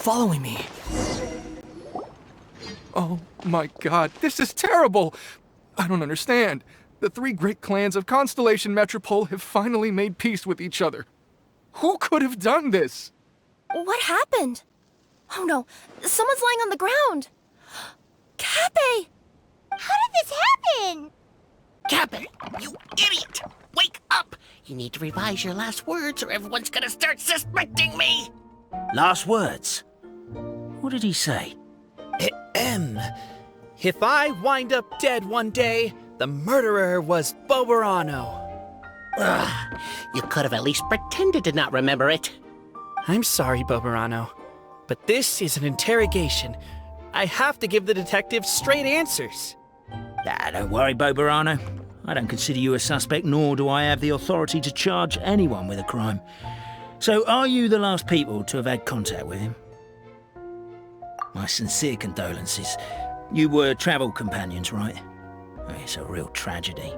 following me. Oh my god, this is terrible! I don't understand. The three great clans of Constellation Metropole have finally made peace with each other. Who could have done this? What happened? Oh no, someone's lying on the ground. Cappe! How did this happen? Cappe, you idiot! Wake up! You need to revise your last words or everyone's gonna start suspecting me! Last words? What did he say? If I wind up dead one day, the murderer was Boberano. Ugh, you could have at least pretended to not remember it. I'm sorry, Boberano, but this is an interrogation. I have to give the detectives straight answers. Don't worry, Boberano. I don't consider you a suspect, nor do I have the authority to charge anyone with a crime. So, are you the last people to have had contact with him? My sincere condolences. You were travel companions, right? It's a real tragedy.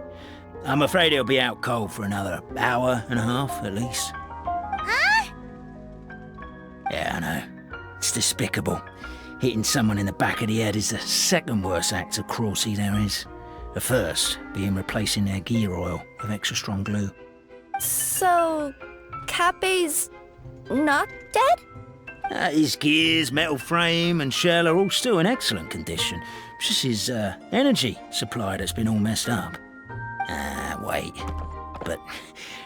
I'm afraid he'll be out cold for another hour and a half, at least. Huh? Yeah, I know. It's despicable. Hitting someone in the back of the head is the second worst act of cruelty there is. The first being replacing their gear oil with extra strong glue. So, Cappe's not dead? His gears, metal frame and shell are all still in excellent condition. It's just his energy supply that's been all messed up. Wait. But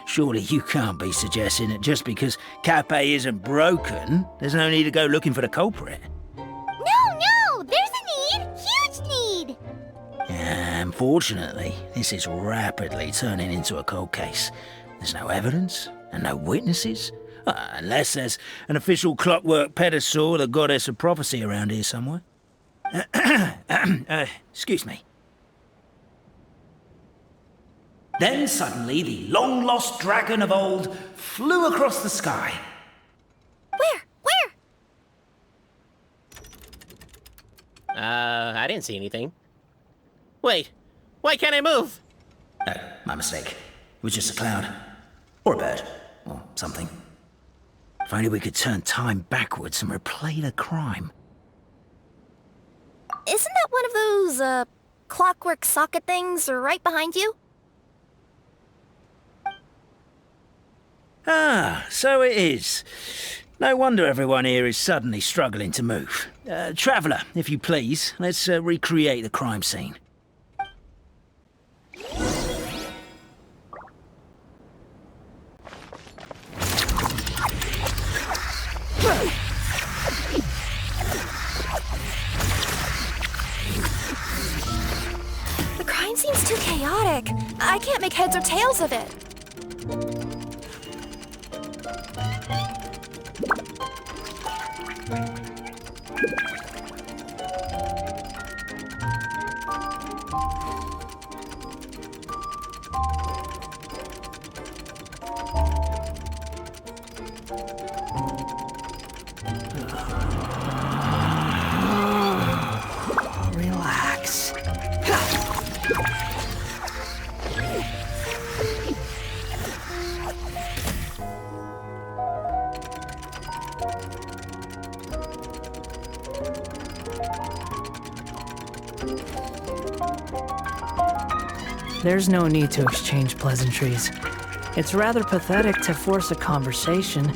surely you can't be suggesting that just because Cappe isn't broken, there's no need to go looking for the culprit. No, there's a need. Huge need. Unfortunately, this is rapidly turning into a cold case. There's no evidence and no witnesses. Unless there's an official clockwork pedestal, the goddess of prophecy around here somewhere. Excuse me. Then suddenly the long-lost dragon of old flew across the sky. Where? I didn't see anything. Wait, why can't I move? No, my mistake. It was just a cloud. Or a bird. Or something. If only we could turn time backwards and replay the crime. Isn't that one of those, clockwork socket things right behind you? So it is. No wonder everyone here is suddenly struggling to move. Traveller, if you please, let's recreate the crime scene. The crime seems too chaotic. I can't make heads or tails of it. Relax. There's no need to exchange pleasantries. It's rather pathetic to force a conversation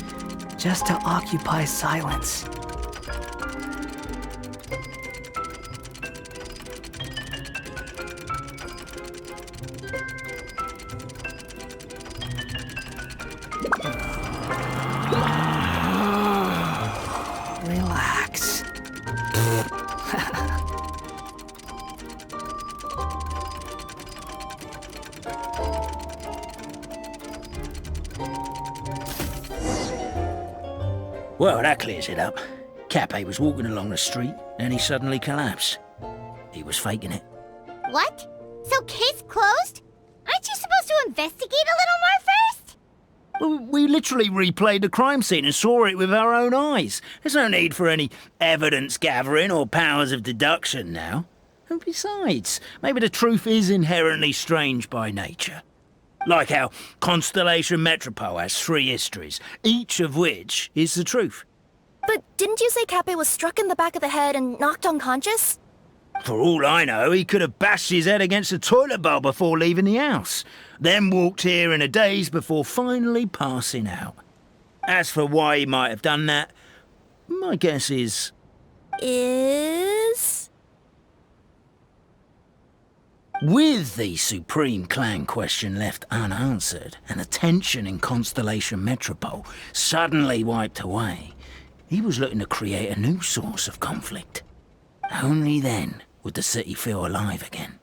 just to occupy silence. Relax. Well, that clears it up. Cappe was walking along the street, and he suddenly collapsed. He was faking it. What? So case closed? Aren't you supposed to investigate a little more first? Well, we literally replayed the crime scene and saw it with our own eyes. There's no need for any evidence gathering or powers of deduction now. And besides, maybe the truth is inherently strange by nature. Like how Constellation Metropole has 3 histories, each of which is the truth. But didn't you say Cappe was struck in the back of the head and knocked unconscious? For all I know, he could have bashed his head against the toilet bowl before leaving the house, then walked here in a daze before finally passing out. As for why he might have done that, my guess is... With the Supreme Clan question left unanswered and the tension in Constellation Metropole suddenly wiped away, he was looking to create a new source of conflict. Only then would the city feel alive again.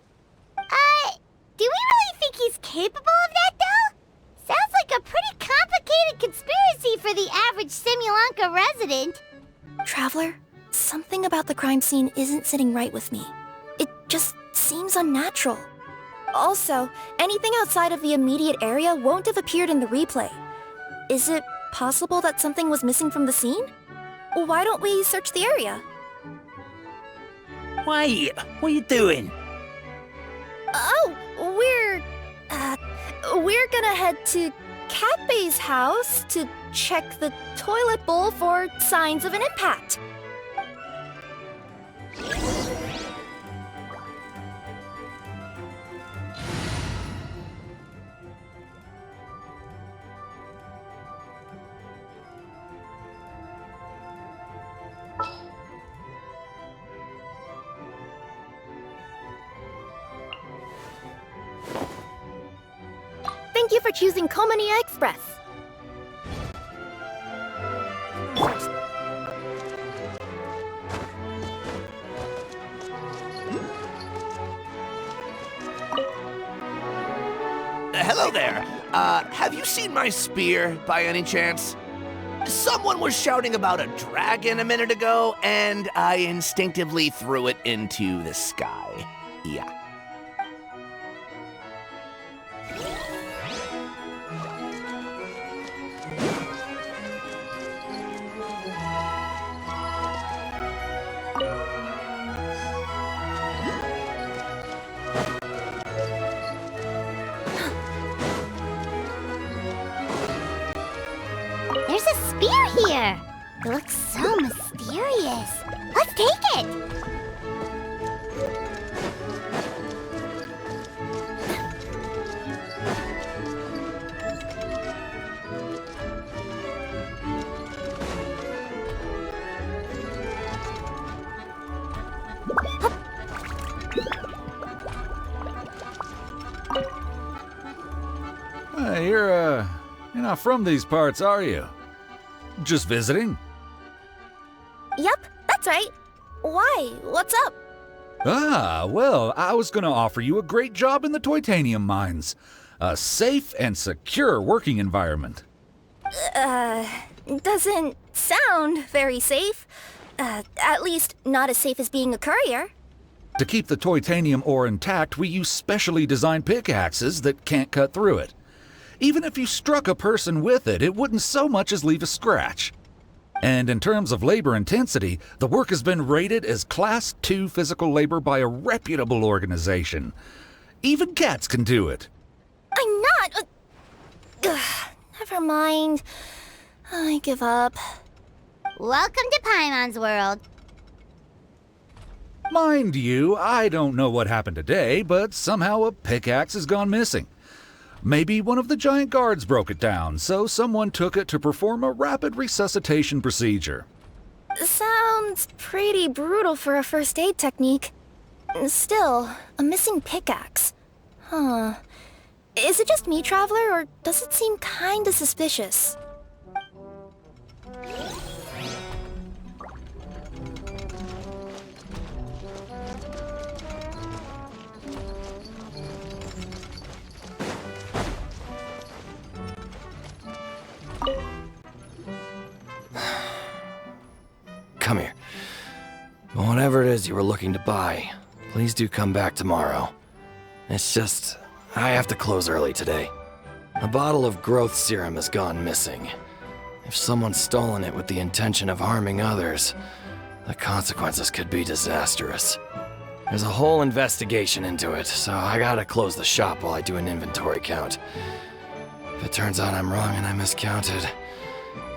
Do we really think he's capable of that, though? Sounds like a pretty complicated conspiracy for the average Simulanka resident. Traveler, something about the crime scene isn't sitting right with me. It just seems unnatural. Also, anything outside of the immediate area won't have appeared in the replay. Is it possible that something was missing from the scene? Why don't we search the area? Wait, what are you doing? Oh, we're gonna head to Cappe's house to check the toilet bowl for signs of an impact. Thank you for choosing Komania Express. Hello there. Have you seen my spear by any chance? Someone was shouting about a dragon a minute ago, and I instinctively threw it into the sky. Yeah. There's a spear here. It looks so mysterious. Let's take it. You're not from these parts, are you? Just visiting? Yep, that's right. Why? What's up? Well, I was gonna offer you a great job in the Titanium mines. A safe and secure working environment. Doesn't sound very safe. At least not as safe as being a courier. To keep the titanium ore intact, we use specially designed pickaxes that can't cut through it. Even if you struck a person with it, it wouldn't so much as leave a scratch. And in terms of labor intensity, the work has been rated as Class 2 physical labor by a reputable organization. Even cats can do it. I'm not... never mind. I give up. Welcome to Paimon's world. Mind you, I don't know what happened today, but somehow a pickaxe has gone missing. Maybe one of the giant guards broke it down, so someone took it to perform a rapid resuscitation procedure. Sounds pretty brutal for a first aid technique. Still, a missing pickaxe. Huh. Is it just me, Traveler, or does it seem kinda suspicious? Come here. Whatever it is you were looking to buy, please do come back tomorrow. It's just, I have to close early today. A bottle of growth serum has gone missing. If someone's stolen it with the intention of harming others, the consequences could be disastrous. There's a whole investigation into it, so I gotta close the shop while I do an inventory count. If it turns out I'm wrong and I miscounted,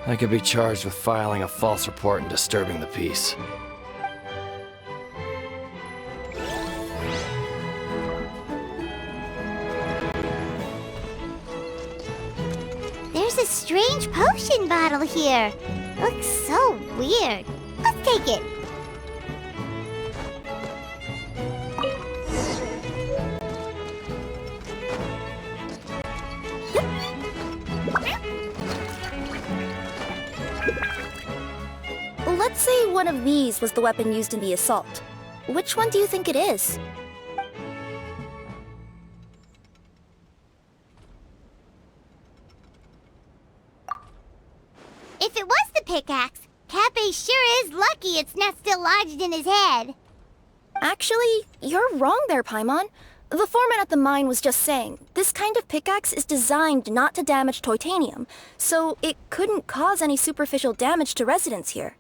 I could be charged with filing a false report and disturbing the peace. There's a strange potion bottle here. Looks so weird. Let's take it. Let's say one of these was the weapon used in the assault. Which one do you think it is? If it was the pickaxe, Cappe sure is lucky it's not still lodged in his head. Actually, you're wrong there, Paimon. The foreman at the mine was just saying, this kind of pickaxe is designed not to damage titanium, so it couldn't cause any superficial damage to residents here.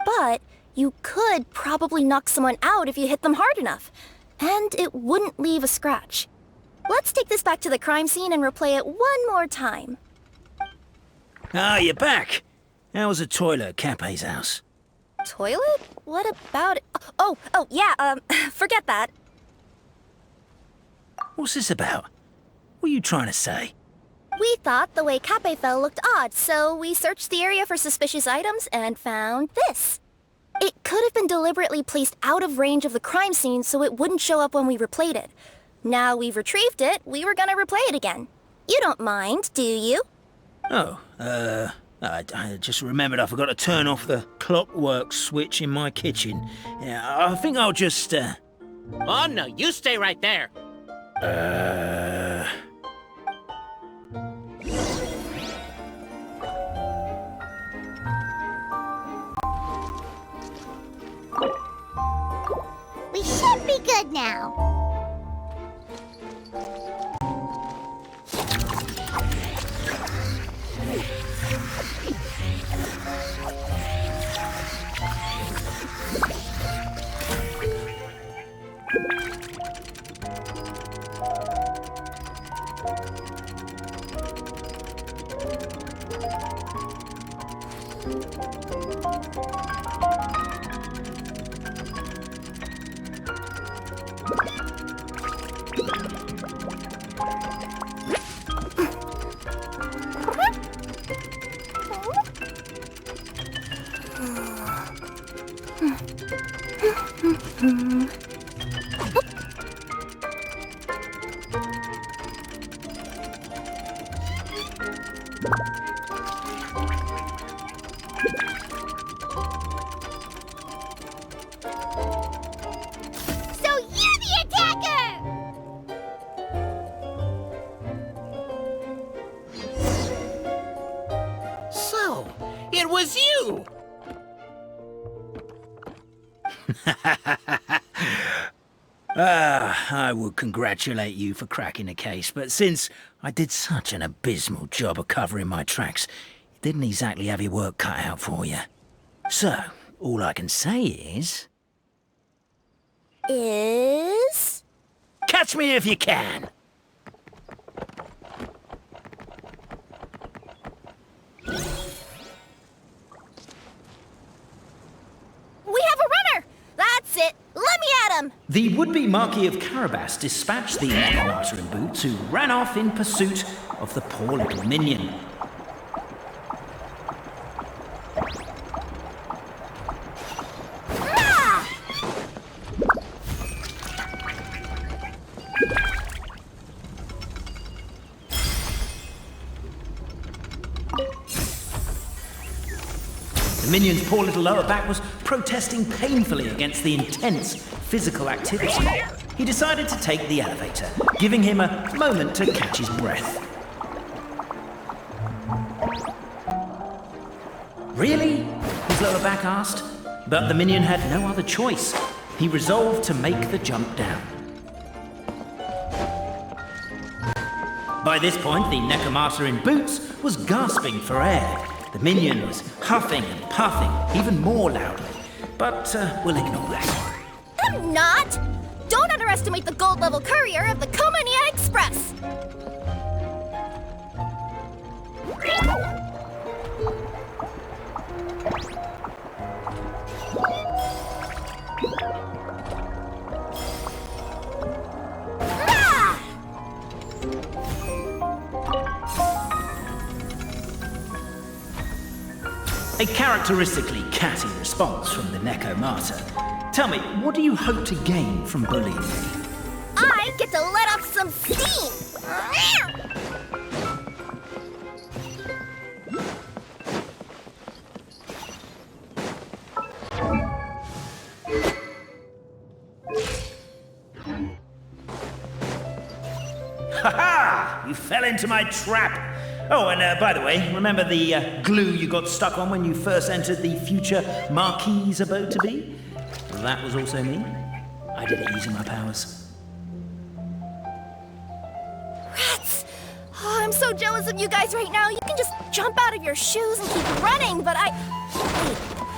But you could probably knock someone out if you hit them hard enough, and it wouldn't leave a scratch. Let's take this back to the crime scene and replay it one more time. Ah, you're back. How was the toilet at Cappe's house? Toilet? What about it? Yeah, forget that. What's this about? What are you trying to say? We thought the way Cappe fell looked odd, so we searched the area for suspicious items and found this. It could have been deliberately placed out of range of the crime scene so it wouldn't show up when we replayed it. Now we've retrieved it, we were gonna replay it again. You don't mind, do you? Oh, I just remembered I forgot to turn off the clockwork switch in my kitchen. Yeah, I think I'll just, Oh, no, you stay right there. We should be good now. So you're the attacker! So, it was you! I would congratulate you for cracking the case, but since I did such an abysmal job of covering my tracks, it didn't exactly have your work cut out for you. So, all I can say is... Catch me if you can! We have a runner! That's it! Let me at him! The would-be Marquis of Carabas dispatched the necromancer in boots who ran off in pursuit of the poor little minion. The minion's poor little lower back was protesting painfully against the intense physical activity. He decided to take the elevator, giving him a moment to catch his breath. Really? His lower back asked. But the minion had no other choice. He resolved to make the jump down. By this point, the necromancer in boots was gasping for air. The minion was huffing and puffing, even more loudly. But we'll ignore that. I'm not! Don't underestimate the gold-level courier of the Komania Express! A characteristically catty response from the Necomata. Tell me, what do you hope to gain from bullying me? I get to let off some steam! Ha-ha! You fell into my trap! Oh, and by the way, remember the glue you got stuck on when you first entered the future Marquis's abode to be? That was also me. I did it using my powers. Rats! Oh, I'm so jealous of you guys right now. You can just jump out of your shoes and keep running, but Wait,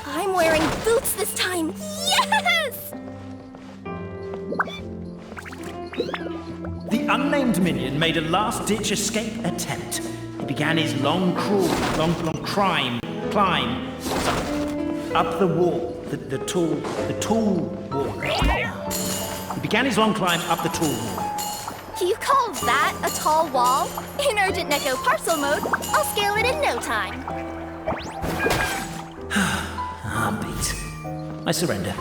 I'm wearing boots this time. Yes! The unnamed minion made a last-ditch escape attempt. He began his long climb up the wall, the tall wall. He began his long climb up the tall wall. You call that a tall wall? In urgent Neko parcel mode, I'll scale it in no time. I'm beat. I surrender.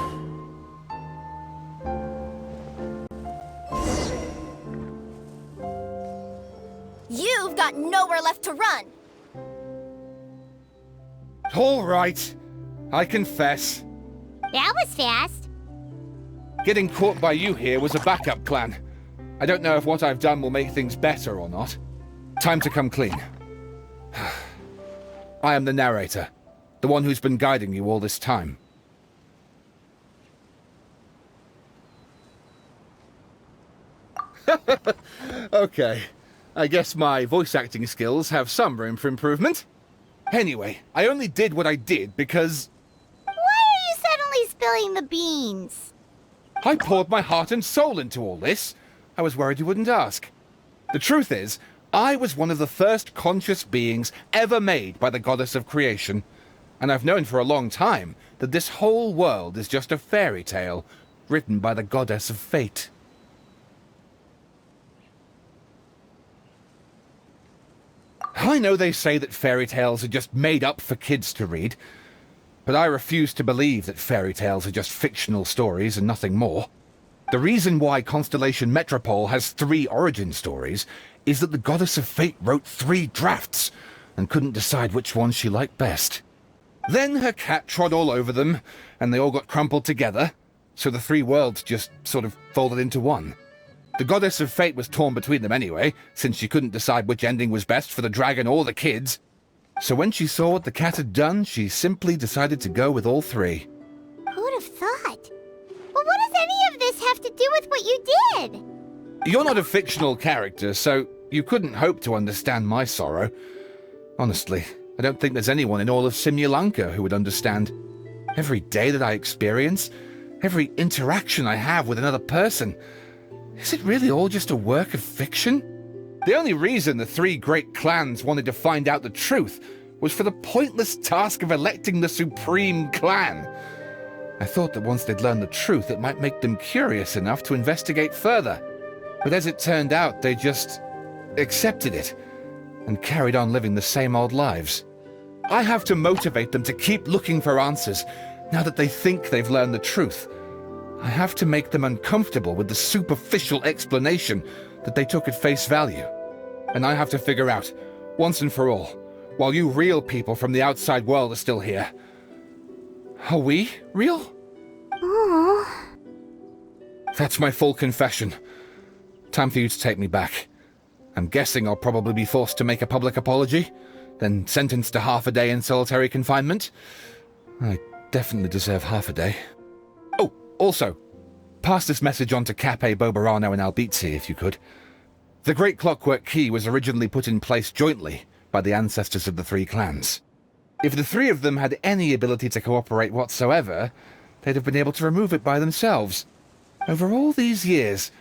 You've got nowhere left to run. All right. I confess. That was fast. Getting caught by you here was a backup plan. I don't know if what I've done will make things better or not. Time to come clean. I am the narrator, the one who's been guiding you all this time. Okay, I guess my voice acting skills have some room for improvement. Anyway, I only did what I did because... Why are you suddenly spilling the beans? I poured my heart and soul into all this. I was worried you wouldn't ask. The truth is, I was one of the first conscious beings ever made by the goddess of creation. And I've known for a long time that this whole world is just a fairy tale written by the goddess of fate. I know they say that fairy tales are just made up for kids to read, but I refuse to believe that fairy tales are just fictional stories and nothing more. The reason why Constellation Metropole has 3 origin stories is that the Goddess of Fate wrote 3 drafts and couldn't decide which one she liked best. Then her cat trod all over them, and they all got crumpled together, so the 3 worlds just sort of folded into one. The Goddess of Fate was torn between them anyway, since she couldn't decide which ending was best for the dragon or the kids. So when she saw what the cat had done, she simply decided to go with all 3. Who'd have thought? But what does any of this have to do with what you did? You're not a fictional character, so you couldn't hope to understand my sorrow. Honestly, I don't think there's anyone in all of Simulanka who would understand. Every day that I experience, every interaction I have with another person, is it really all just a work of fiction? The only reason the 3 great clans wanted to find out the truth was for the pointless task of electing the supreme clan. I thought that once they'd learned the truth, it might make them curious enough to investigate further. But as it turned out, they just accepted it and carried on living the same old lives. I have to motivate them to keep looking for answers now that they think they've learned the truth. I have to make them uncomfortable with the superficial explanation that they took at face value. And I have to figure out, once and for all, while you real people from the outside world are still here, are we real? Aww. That's my full confession. Time for you to take me back. I'm guessing I'll probably be forced to make a public apology, then sentenced to half a day in solitary confinement. I definitely deserve half a day. Oh, also, pass this message on to Cape, Bobarano, and Albizzi, if you could. The Great Clockwork Key was originally put in place jointly by the ancestors of the 3 clans. If the 3 of them had any ability to cooperate whatsoever, they'd have been able to remove it by themselves. Over all these years,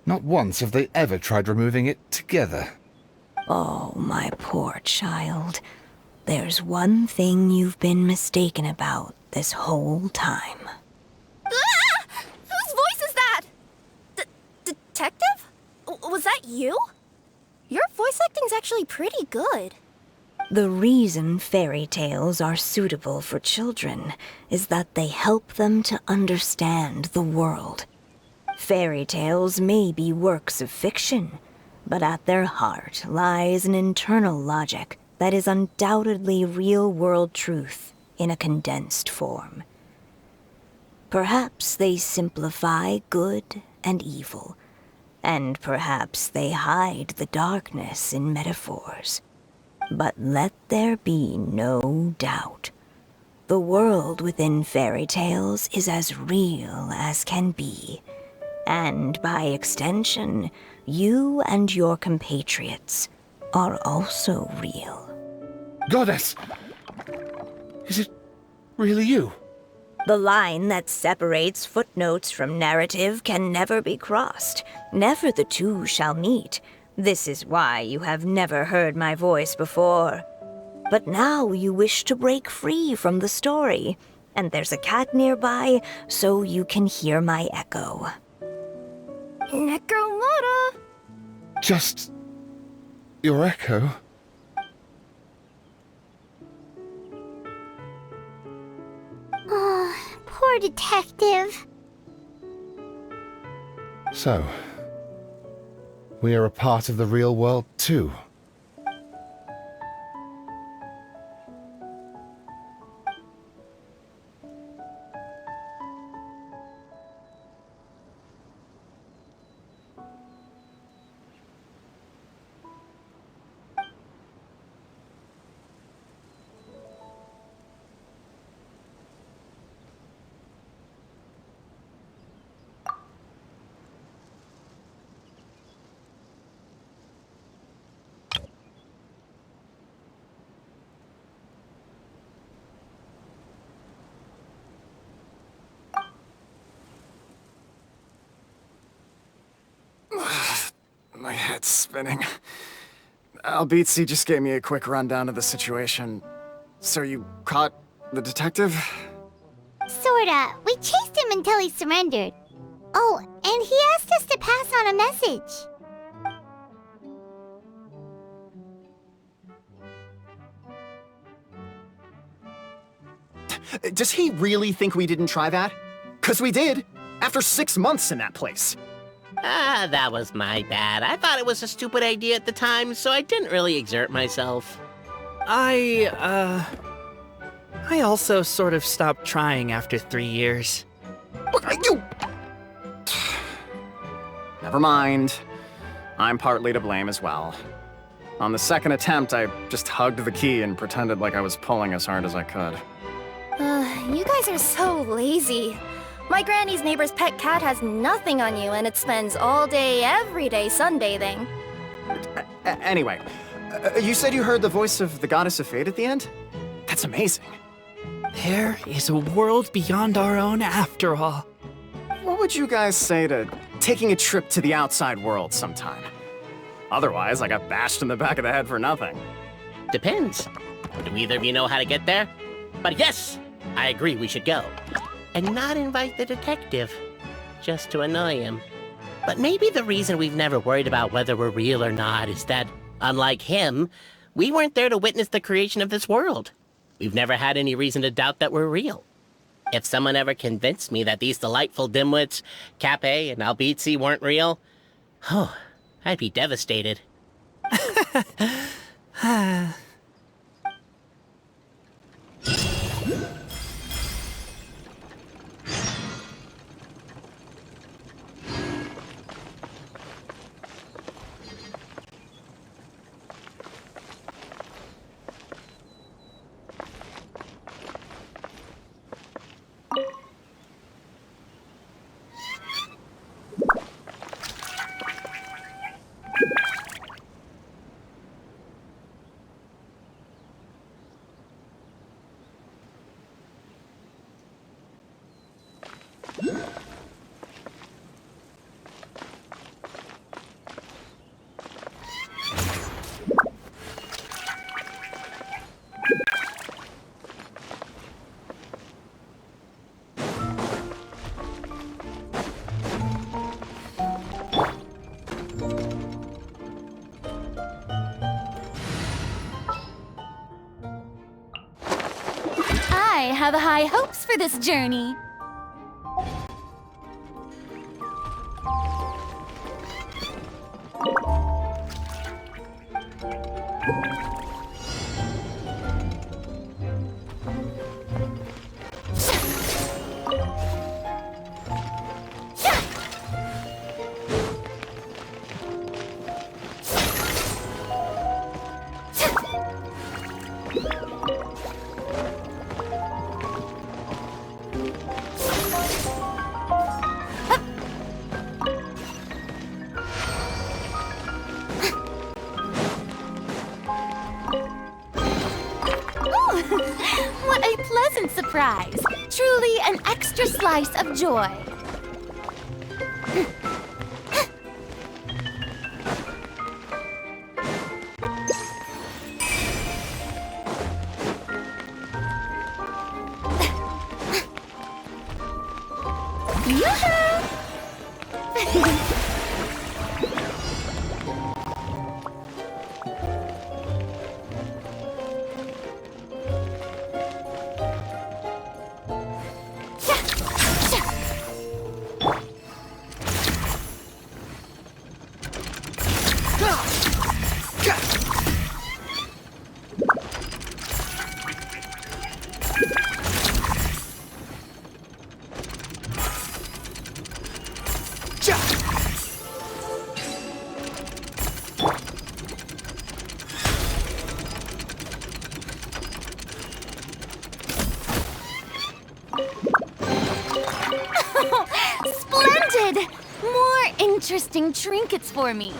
not once have they ever tried removing it together. Oh, my poor child. There's one thing you've been mistaken about this whole time. Ah! that you? Your voice acting's actually pretty good. The reason fairy tales are suitable for children is that they help them to understand the world. Fairy tales may be works of fiction, but at their heart lies an internal logic that is undoubtedly real-world truth in a condensed form. Perhaps they simplify good and evil, and perhaps they hide the darkness in metaphors. But let there be no doubt. The world within fairy tales is as real as can be. And by extension, you and your compatriots are also real. Goddess! Is it really you? The line that separates footnotes from narrative can never be crossed. Never the two shall meet. This is why you have never heard my voice before. But now you wish to break free from the story, and there's a cat nearby, so you can hear my echo. Necromora! Just your echo? Oh, poor detective. So, we are a part of the real world too. My head's spinning. Albizzi just gave me a quick rundown of the situation. So you caught the detective? Sorta. We chased him until he surrendered. Oh, and he asked us to pass on a message. Does he really think we didn't try that? 'Cause we did! After 6 months in that place! Ah, that was my bad. I thought it was a stupid idea at the time, so I didn't really exert myself. I also sort of stopped trying after 3 years. You! Never mind. I'm partly to blame as well. On the second attempt, I just hugged the key and pretended like I was pulling as hard as I could. You guys are so lazy. My granny's neighbor's pet cat has nothing on you, and it spends all day, every day sunbathing. Anyway, you said you heard the voice of the Goddess of Fate at the end? That's amazing. There is a world beyond our own after all. What would you guys say to taking a trip to the outside world sometime? Otherwise, I got bashed in the back of the head for nothing. Depends. Do either of you know how to get there? But yes, I agree we should go. And not invite the detective, just to annoy him. But maybe the reason we've never worried about whether we're real or not is that, unlike him, we weren't there to witness the creation of this world. We've never had any reason to doubt that we're real. If someone ever convinced me that these delightful dimwits, Cape and Albizzi, weren't real, oh, I'd be devastated. have high hopes for this journey. What a pleasant surprise! Truly an extra slice of joy. Splendid! More interesting trinkets for me.